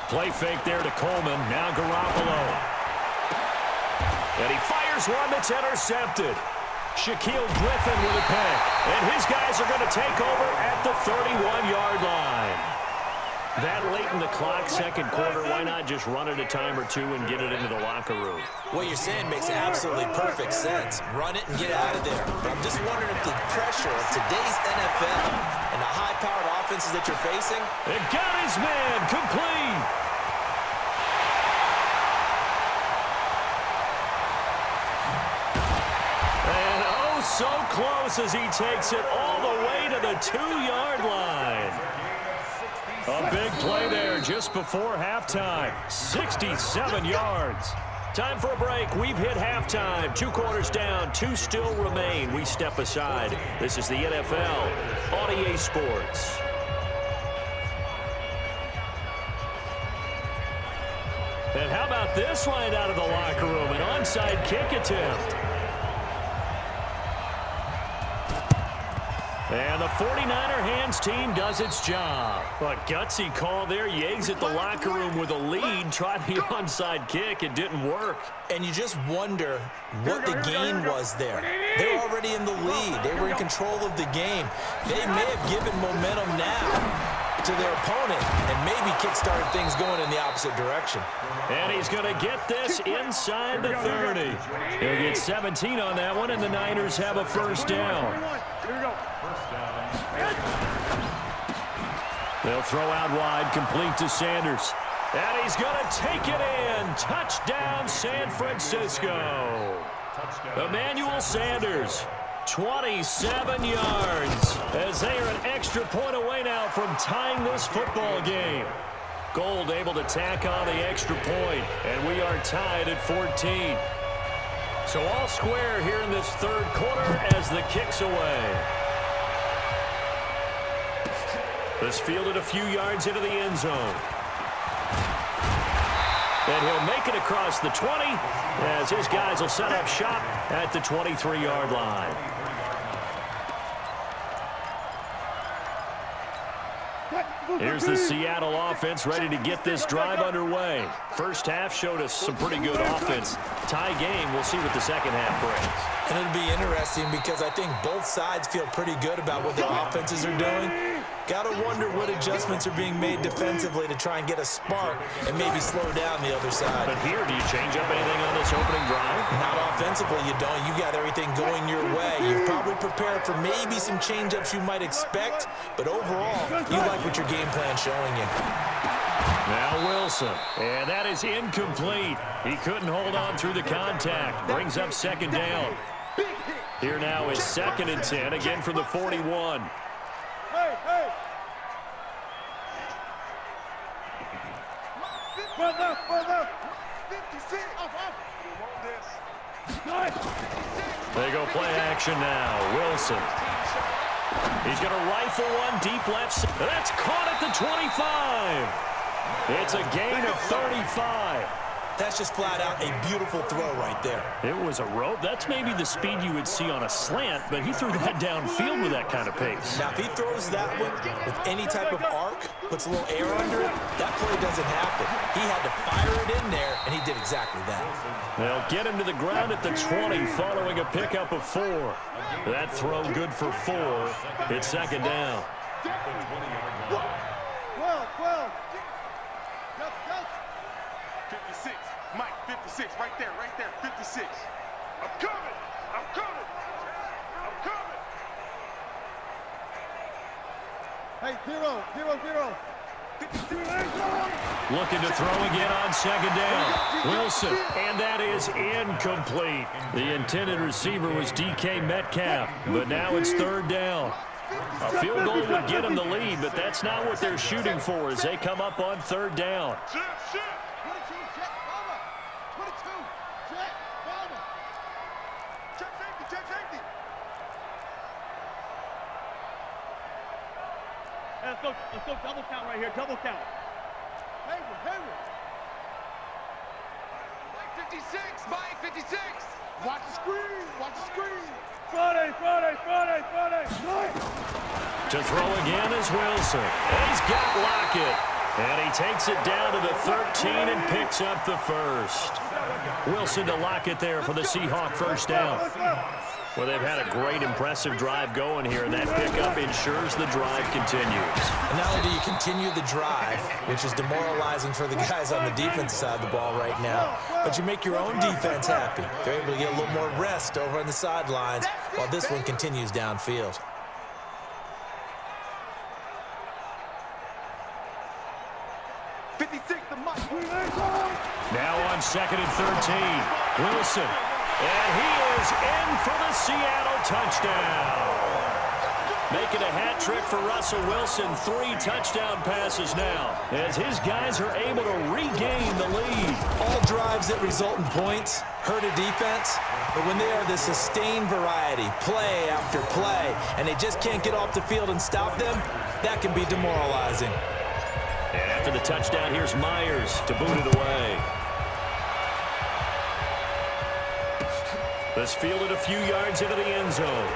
Play fake there to Coleman. Now Garoppolo. And he fires one that's intercepted. Shaquille Griffin with a pick. And his guys are going to take over at the 31-yard line. That late in the clock, second quarter, why not just run it a time or two and get it into the locker room? What you're saying makes absolutely perfect sense. Run it and get out of there. But I'm just wondering if the pressure of today's NFL and the high-powered offenses that you're facing. It got his man complete. And oh, so close as he takes it all the way to the 2-yard line. A big play there just before halftime. 67 yards. Time for a break. We've hit halftime. 2 quarters down. 2 still remain. We step aside. This is the NFL on EA Sports. And how about this line out of the locker room? An onside kick attempt. And the 49er hands team does its job. A gutsy call there. You exit the locker room with a lead. Tried the onside kick. It didn't work. And you just wonder what the gain was there. They're already in the lead. They were in control of the game. They may have given momentum now to their opponent and maybe kick-started things going in the opposite direction. And he's going to get this inside the 30. He'll get 17 on that one, and the Niners have a first down. They'll throw out wide, complete to Sanders. And he's going to take it in. Touchdown, San Francisco. Emmanuel Sanders, 27 yards, as they are an extra point away now from tying this football game. Gold able to tack on the extra point, and we are tied at 14. So all square here in this third quarter as the kick's away. This fielded a few yards into the end zone. And he'll make it across the 20 as his guys will set up shop at the 23-yard line. Here's the Seattle offense ready to get this drive underway. First half showed us some pretty good offense. Tie game, we'll see what the second half brings. And it'll be interesting because I think both sides feel pretty good about what their offenses are doing. Got to wonder what adjustments are being made defensively to try and get a spark and maybe slow down the other side. But here, do you change up anything on this opening drive? Not offensively, you don't. You got everything going your way. You've probably prepared for maybe some change-ups you might expect, but overall, you like what your game plan's showing you. Now Wilson, and that is incomplete. He couldn't hold on through the contact. Brings up second down. Here now is 2nd and 10, again from the 41. Hey! Brother! 56! They go play action now. Wilson. He's going to rifle one deep left. That's caught at the 25. It's a gain of 35. That's just flat out a beautiful throw right there. It was a rope. That's maybe the speed you would see on a slant, but he threw that downfield with that kind of pace. Now, if he throws that one with any type of arc, puts a little air under it, that play doesn't happen. He had to fire it in there, and he did exactly that. They'll get him to the ground at the 20 following a pickup of 4. That throw good for 4. It's second down. 12. 56. Mike, 56. Right there. 56. I'm coming. Hey, 0. 52. Looking to throw again on second down. Wilson, and that is incomplete. The intended receiver was DK Metcalf, but now it's third down. A field goal would get them the lead, but that's not what they're shooting for as they come up on third down. Let's go double count right here. Double count. Hayward. Mike 56. Mike 56. Watch the screen. Friday. To throw again is Wilson. And he's got Lockett. And he takes it down to the 13 and picks up the first. Wilson to lock it there for the Seahawk first down. Well, they've had a great, impressive drive going here, and that pickup ensures the drive continues. And not only do you continue the drive, which is demoralizing for the guys on the defensive side of the ball right now, but you make your own defense happy. They're able to get a little more rest over on the sidelines while this one continues downfield. Now on 2nd and 13, Wilson. And he is in for the Seattle touchdown. Making a hat trick for Russell Wilson. 3 touchdown passes now as his guys are able to regain the lead. All drives that result in points hurt a defense, but when they are the sustained variety, play after play, and they just can't get off the field and stop them, that can be demoralizing. And after the touchdown, here's Myers to boot it away. This fielded a few yards into the end zone.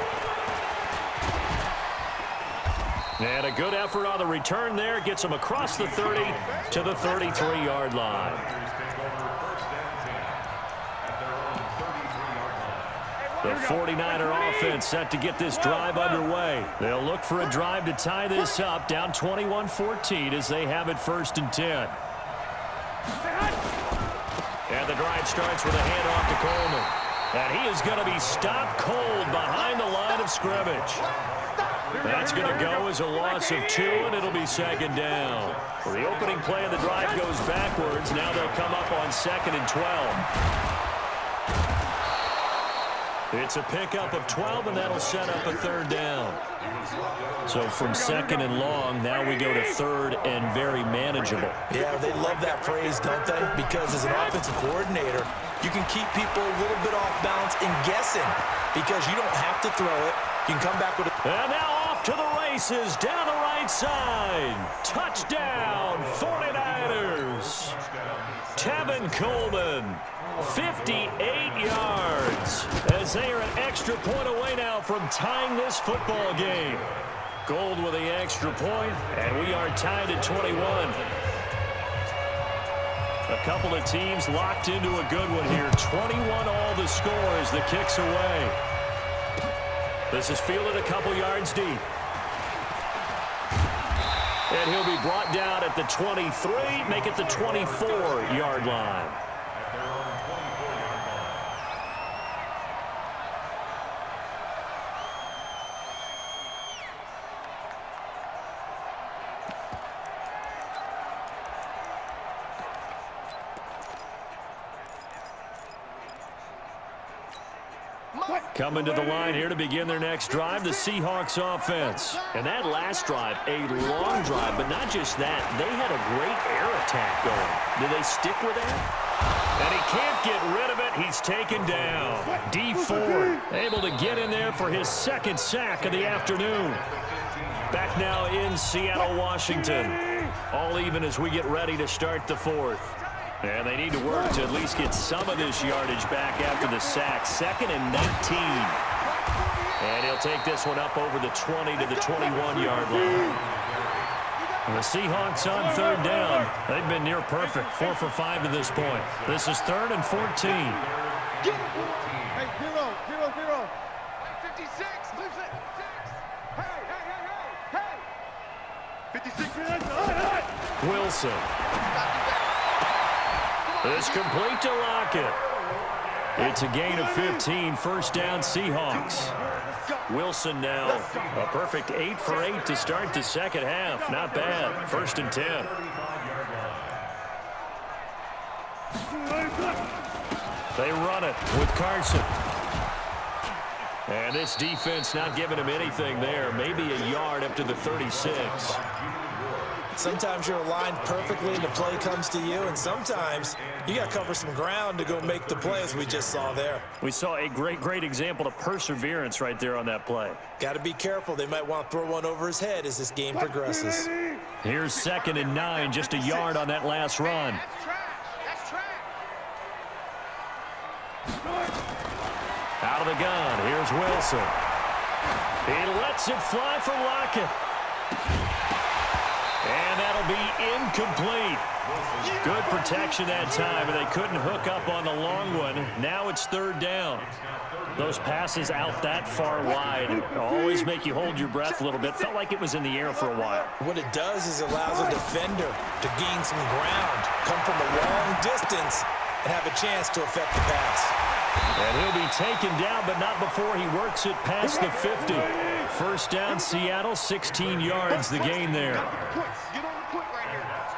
And a good effort on the return there. Gets him across the 30 to the 33-yard line. The 49er offense set to get this drive underway. They'll look for a drive to tie this up, down 21-14 as they have it 1st and 10. And the drive starts with a handoff to Coleman. And he is going to be stopped cold behind the line of scrimmage. That's going to go as a loss of 2, and it'll be 2nd down. Well, the opening play of the drive goes backwards. Now they'll come up on 2nd and 12. It's a pickup of 12, and that'll set up a 3rd down. So from 2nd and long, now we go to 3rd and very manageable. Yeah, they love that phrase, don't they? Because as an offensive coordinator, you can keep people a little bit off balance and guessing because you don't have to throw it. You can come back with it. And now off to the races down the right side. Touchdown, 49ers. Tevin Coleman, 58 yards, as they are an extra point away now from tying this football game. Gold with the extra point, and we are tied at 21. A couple of teams locked into a good one here. 21 all the score as the kick's away. This is fielded a couple yards deep. And he'll be brought down at the 23, make it the 24-yard line. Coming to the line here to begin their next drive, the Seahawks offense. And that last drive, a long drive, but not just that. They had a great air attack going. Do they stick with that? And he can't get rid of it. He's taken down. D Ford able to get in there for his 2nd sack of the afternoon. Back now in Seattle, Washington. All even as we get ready to start the 4th. And they need to work to at least get some of this yardage back after the sack. 2nd and 19. And he'll take this one up over the 20 to the 21-yard line. And the Seahawks on 3rd down. They've been near perfect. 4 for 5 to this point. This is 3rd and 14. Hey, 0, 0, 0. 56. Hey. 56. Wilson. It's complete to Lockett. It's a gain of 15, 1st down Seahawks. Wilson now a perfect 8 for 8 to start the 2nd half. Not bad. 1st and 10. They run it with Carson. And this defense not giving him anything there. Maybe a yard up to the 36. Sometimes you're aligned perfectly and the play comes to you, and sometimes you got to cover some ground to go make the play, as we just saw there. We saw a great example of perseverance right there on that play. Got to be careful. They might want to throw one over his head as this game progresses. Here's 2nd and 9, just a yard on that last run. That's trash. Out of the gun, here's Wilson. He lets it fly for Lockett. And that'll be incomplete. Good protection that time, and they couldn't hook up on the long one. Now it's third down. Those passes out that far wide always make you hold your breath a little bit. Felt like it was in the air for a while. What it does is allows a defender to gain some ground, come from a long distance, and have a chance to affect the pass. And he'll be taken down, but not before he works it past the 50. First down, Seattle, 16 yards, the gain there. Get on the foot right here. That's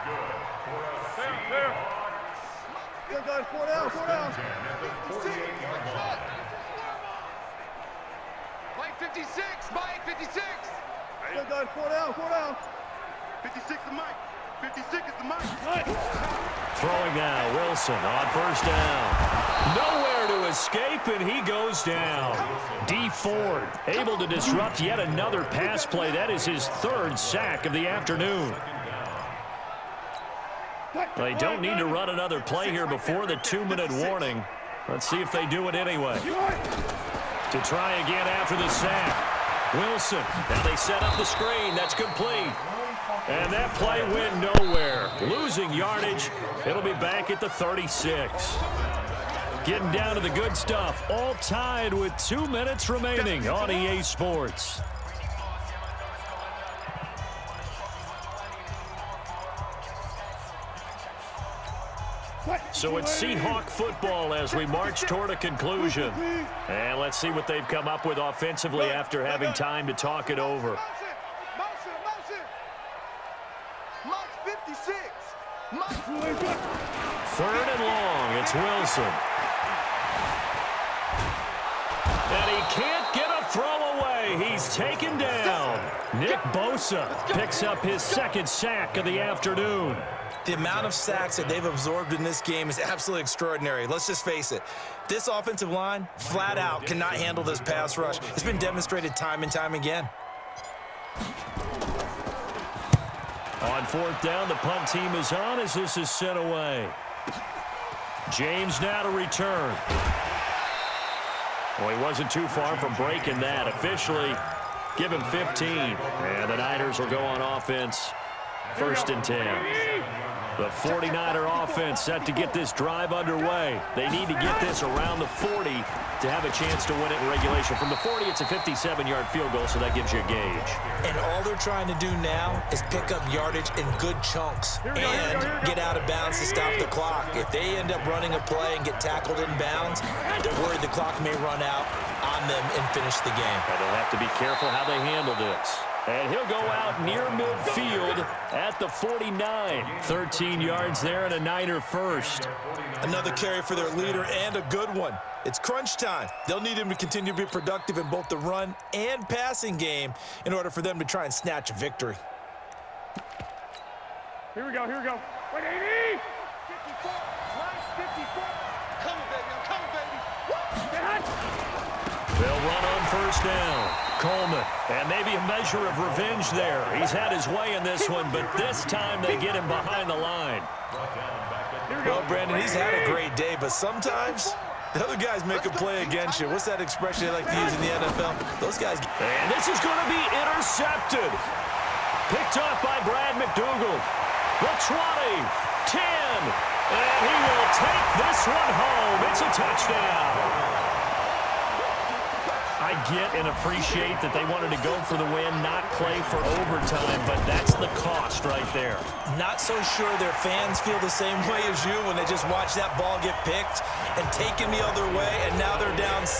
good. Good, guys. 4 down, 4 down. Mike 56, Mike 56. Good, guys. 4 down, 4 down. 56 to Mike. 56 is the Mike. Throwing now, Wilson on first down. Nowhere to escape, and he goes down. D. Ford able to disrupt yet another pass play. That is his third sack of the afternoon. They don't need to run another play here before the 2-minute warning. Let's see if they do it anyway. To try again after the sack. Wilson. Now they set up the screen. That's complete. And that play went nowhere. Losing yardage. It'll be back at the 36. Getting down to the good stuff. All tied with 2 minutes remaining on EA Sports. So it's Seahawk football as we march toward a conclusion. And let's see what they've come up with offensively after having time to talk it over. Third and long, it's Wilson. And he can't get a throw away. He's taken down. Nick Bosa picks up his second sack of the afternoon. The amount of sacks that they've absorbed in this game is absolutely extraordinary. Let's just face it. This offensive line, flat out, cannot handle this pass rush. It's been demonstrated time and time again. On fourth down, the punt team is on as this is sent away. James now to return. Well, he wasn't too far from breaking that. Officially, give him 15. And the Niners will go on offense. First and 10. The 49er offense set to get this drive underway. They need to get this around the 40 to have a chance to win it in regulation. From the 40, it's a 57-yard field goal, so that gives you a gauge. And all they're trying to do now is pick up yardage in good chunks and get out of bounds to stop the clock. If they end up running a play and get tackled in bounds, they're worried the clock may run out on them and finish the game. And they'll have to be careful how they handle this. And he'll go out near midfield at the 49. 13 yards there and a Niner first. Another carry for their leader and a good one. It's crunch time. They'll need him to continue to be productive in both the run and passing game in order for them to try and snatch a victory. Here we go, here we go. 180! 54, line 54. Coming, baby, I'm coming, baby. They'll run on first down. Coleman, and maybe a measure of revenge there. He's had his way in this one, but this time they get him behind the line. Well, Brandon, he's had a great day, but sometimes the other guys make a play against you. What's that expression they like to use in the NFL? Those guys. And this is going to be intercepted. Picked off by Brad McDougal. The 20, 10, and he will take this one home. It's a touchdown. I get and appreciate that they wanted to go for the win, not play for overtime, but that's the cost right there. Not so sure their fans feel the same way as you when they just watch that ball get picked and taken the other way, and now they're down 6.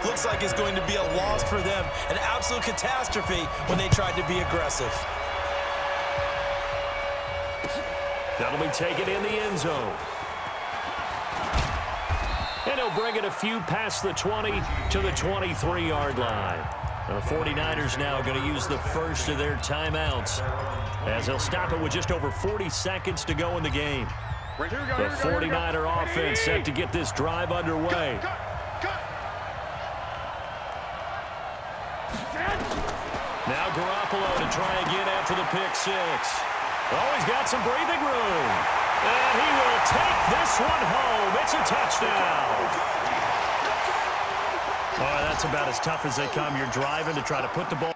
Looks like it's going to be a loss for them, an absolute catastrophe when they tried to be aggressive. That'll be taken in the end zone. And he'll bring it a few past the 20 to the 23-yard line. The 49ers now going to use the first of their timeouts as they'll stop it with just over 40 seconds to go in the game. The 49er offense set to get this drive underway. Now Garoppolo to try again after the pick 6. Oh, he's got some breathing room. And he will take this one home. It's a touchdown. Oh, that's about as tough as they come. You're driving to try to put the ball.